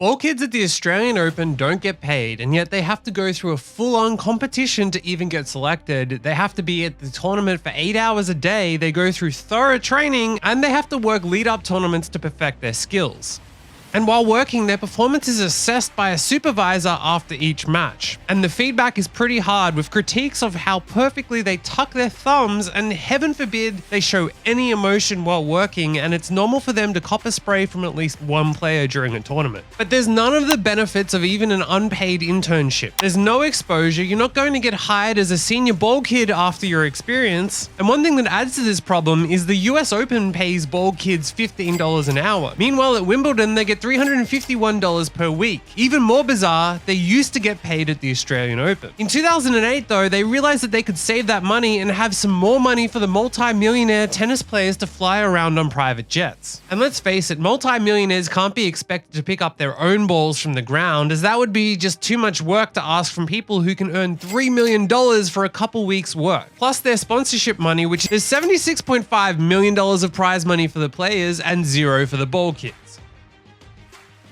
Ball kids at the Australian Open don't get paid, and yet they have to go through a full-on competition to even get selected. They have to be at the tournament for 8 hours a day, they go through thorough training, and they have to work lead-up tournaments to perfect their skills. And while working, their performance is assessed by a supervisor after each match. And the feedback is pretty hard, with critiques of how perfectly they tuck their thumbs, and heaven forbid they show any emotion while working, and it's normal for them to cop a spray from at least one player during a tournament. But there's none of the benefits of even an unpaid internship. There's no exposure, you're not going to get hired as a senior ball kid after your experience. And one thing that adds to this problem is the US Open pays ball kids $15 an hour. Meanwhile at Wimbledon they get $351 per week. Even more bizarre, they used to get paid at the Australian Open. In 2008 though, they realized that they could save that money and have some more money for the multi-millionaire tennis players to fly around on private jets. And let's face it, multi-millionaires can't be expected to pick up their own balls from the ground, as that would be just too much work to ask from people who can earn $3 million for a couple weeks work. Plus their sponsorship money, which is $76.5 million of prize money for the players and $0 for the ball kids.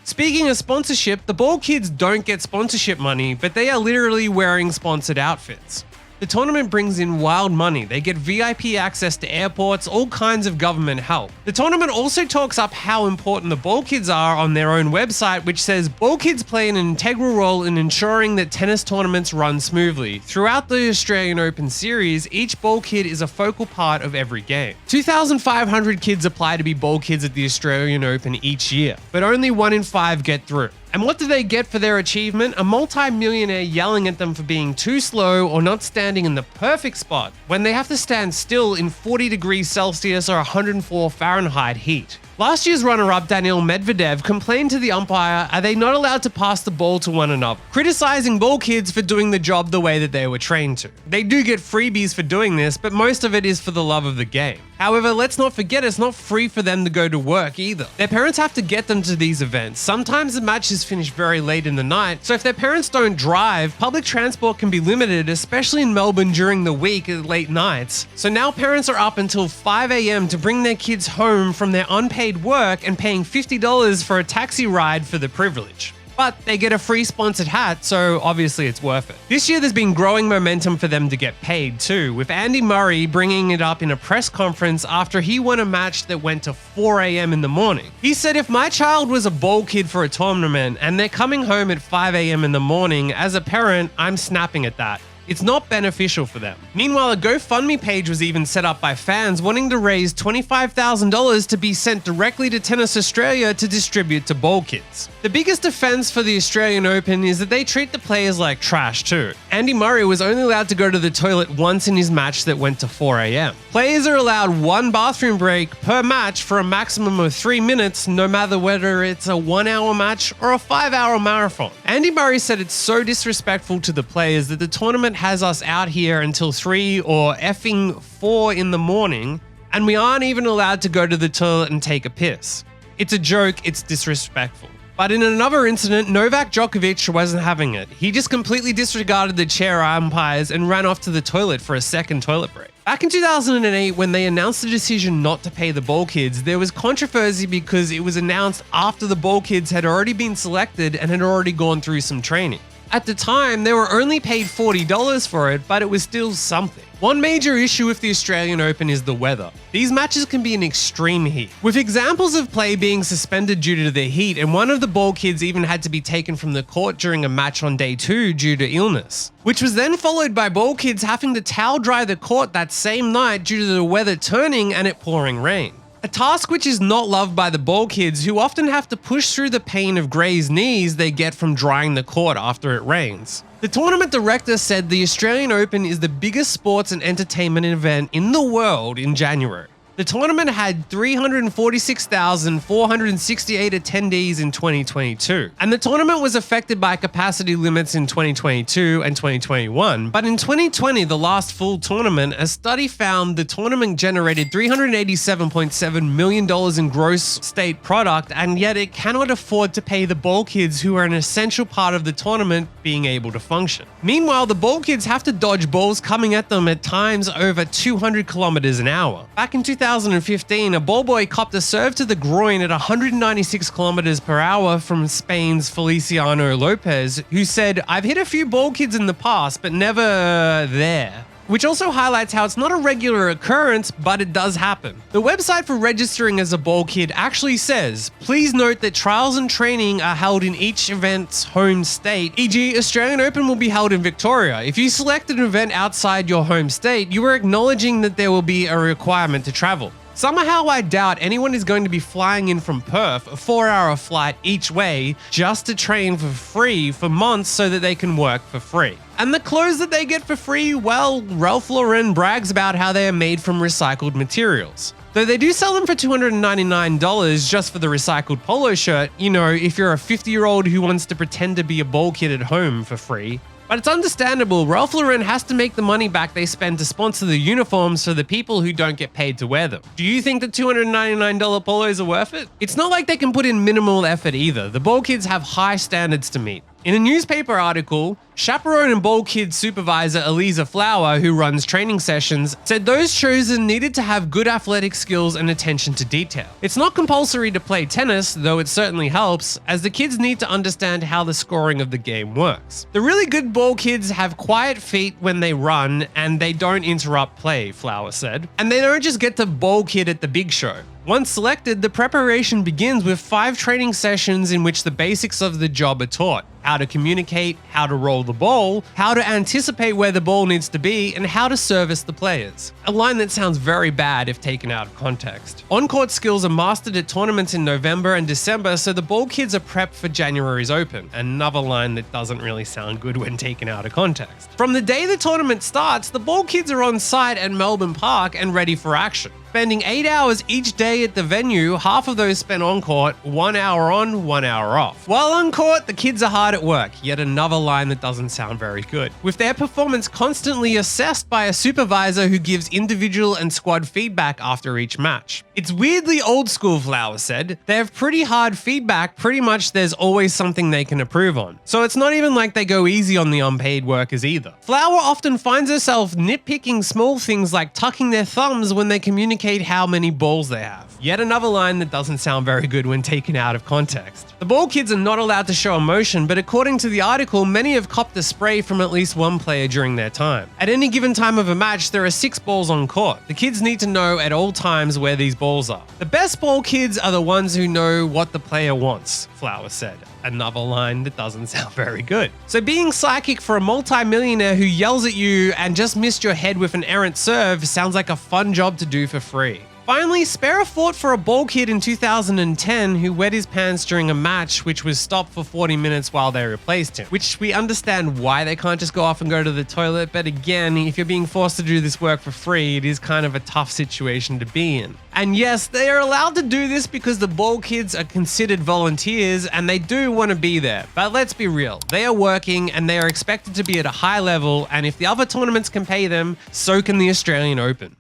Speaking of sponsorship, the ball kids don't get sponsorship money, but they are literally wearing sponsored outfits. The tournament brings in wild money. They get VIP access to airports, all kinds of government help. The tournament also talks up how important the ball kids are on their own website, which says ball kids play an integral role in ensuring that tennis tournaments run smoothly. Throughout the Australian Open series, each ball kid is a focal part of every game. 2,500 kids apply to be ball kids at the Australian Open each year, but only 1 in 5 get through. And what do they get for their achievement? A multi-millionaire yelling at them for being too slow or not standing in the perfect spot when they have to stand still in 40 degrees Celsius or 104 Fahrenheit heat. Last year's runner-up Daniil Medvedev complained to the umpire, are they not allowed to pass the ball to one another, criticizing ball kids for doing the job the way that they were trained to. They do get freebies for doing this, but most of it is for the love of the game. However, let's not forget it's not free for them to go to work either. Their parents have to get them to these events. Sometimes the matches finish very late in the night, so if their parents don't drive, public transport can be limited, especially in Melbourne during the week at late nights. So now parents are up until 5 AM to bring their kids home from their unpaid work and paying $50 for a taxi ride for the privilege. But they get a free sponsored hat, so obviously it's worth it. This year there's been growing momentum for them to get paid too, with Andy Murray bringing it up in a press conference after he won a match that went to 4 AM in the morning. He said, if my child was a ball kid for a tournament and they're coming home at 5 AM in the morning, as a parent, I'm snapping at that. It's not beneficial for them. Meanwhile, a GoFundMe page was even set up by fans wanting to raise $25,000 to be sent directly to Tennis Australia to distribute to ball kids. The biggest offense for the Australian Open is that they treat the players like trash too. Andy Murray was only allowed to go to the toilet once in his match that went to 4 AM. Players are allowed 1 bathroom break per match for a maximum of 3 minutes, no matter whether it's a 1-hour match or a 5-hour marathon. Andy Murray said it's so disrespectful to the players that the tournament has us out here until 3 or effing 4 in the morning, and we aren't even allowed to go to the toilet and take a piss. It's a joke, it's disrespectful. But in another incident, Novak Djokovic wasn't having it. He just completely disregarded the chair umpires and ran off to the toilet for a second toilet break. Back in 2008, when they announced the decision not to pay the ball kids, there was controversy because it was announced after the ball kids had already been selected and had already gone through some training. At the time, they were only paid $40 for it, but it was still something. One major issue with the Australian Open is the weather. These matches can be in extreme heat, with examples of play being suspended due to the heat, and one of the ball kids even had to be taken from the court during a match on day 2 due to illness, which was then followed by ball kids having to towel dry the court that same night due to the weather turning and it pouring rain. A task which is not loved by the ball kids, who often have to push through the pain of grazed knees they get from drying the court after it rains. The tournament director said the Australian Open is the biggest sports and entertainment event in the world in January. The tournament had 346,468 attendees in 2022, and the tournament was affected by capacity limits in 2022 and 2021. But in 2020, the last full tournament, a study found the tournament generated $387.7 million in gross state product, and yet it cannot afford to pay the ball kids who are an essential part of the tournament being able to function. Meanwhile, the ball kids have to dodge balls coming at them at times over 200 kilometers an hour. Back in 2000, 2015, a ball boy copped a serve to the groin at 196 kilometers per hour from Spain's Feliciano Lopez, who said, "I've hit a few ball kids in the past, but never there." Which also highlights how it's not a regular occurrence, but it does happen. The website for registering as a ball kid actually says, "Please note that trials and training are held in each event's home state, e.g. Australian Open will be held in Victoria. If you select an event outside your home state, you are acknowledging that there will be a requirement to travel." Somehow I doubt anyone is going to be flying in from Perth, a 4-hour flight each way, just to train for free for months so that they can work for free. And the clothes that they get for free, well, Ralph Lauren brags about how they are made from recycled materials. Though they do sell them for $299 just for the recycled polo shirt, you know, if you're a 50-year-old who wants to pretend to be a ball kid at home for free. But it's understandable, Ralph Lauren has to make the money back they spend to sponsor the uniforms for the people who don't get paid to wear them. Do you think the $299 polos are worth it? It's not like they can put in minimal effort either. The ball kids have high standards to meet. In a newspaper article, chaperone and ball kid supervisor Eliza Flower, who runs training sessions, said those chosen needed to have good athletic skills and attention to detail. It's not compulsory to play tennis, though it certainly helps, as the kids need to understand how the scoring of the game works. The really good ball kids have quiet feet when they run, and they don't interrupt play, Flower said. And they don't just get to ball kid at the big show. Once selected, the preparation begins with 5 training sessions in which the basics of the job are taught. How to communicate, how to roll the ball, how to anticipate where the ball needs to be, and how to service the players. A line that sounds very bad if taken out of context. On-court skills are mastered at tournaments in November and December, so the ball kids are prepped for January's Open. Another line that doesn't really sound good when taken out of context. From the day the tournament starts, the ball kids are on site at Melbourne Park and ready for action. Spending 8 hours each day at the venue, half of those spent on court, 1 hour on, 1 hour off. While on court, the kids are hard at work, yet another line that doesn't sound very good. With their performance constantly assessed by a supervisor who gives individual and squad feedback after each match. It's weirdly old school, Flower said. They have pretty hard feedback, pretty much there's always something they can improve on. So it's not even like they go easy on the unpaid workers either. Flower often finds herself nitpicking small things like tucking their thumbs when they communicate how many balls they have. Yet another line that doesn't sound very good when taken out of context. The ball kids are not allowed to show emotion, but according to the article, many have copped a spray from at least one player during their time. At any given time of a match, there are 6 balls on court. The kids need to know at all times where these balls are. The best ball kids are the ones who know what the player wants, Flower said. Another line that doesn't sound very good. So being psychic for a multi-millionaire who yells at you and just missed your head with an errant serve sounds like a fun job to do for free. Finally, spare a thought for a ball kid in 2010 who wet his pants during a match which was stopped for 40 minutes while they replaced him. Which we understand why they can't just go off and go to the toilet, but again, if you're being forced to do this work for free, it is kind of a tough situation to be in. And yes, they are allowed to do this because the ball kids are considered volunteers and they do want to be there. But let's be real, they are working and they are expected to be at a high level, and if the other tournaments can pay them, so can the Australian Open.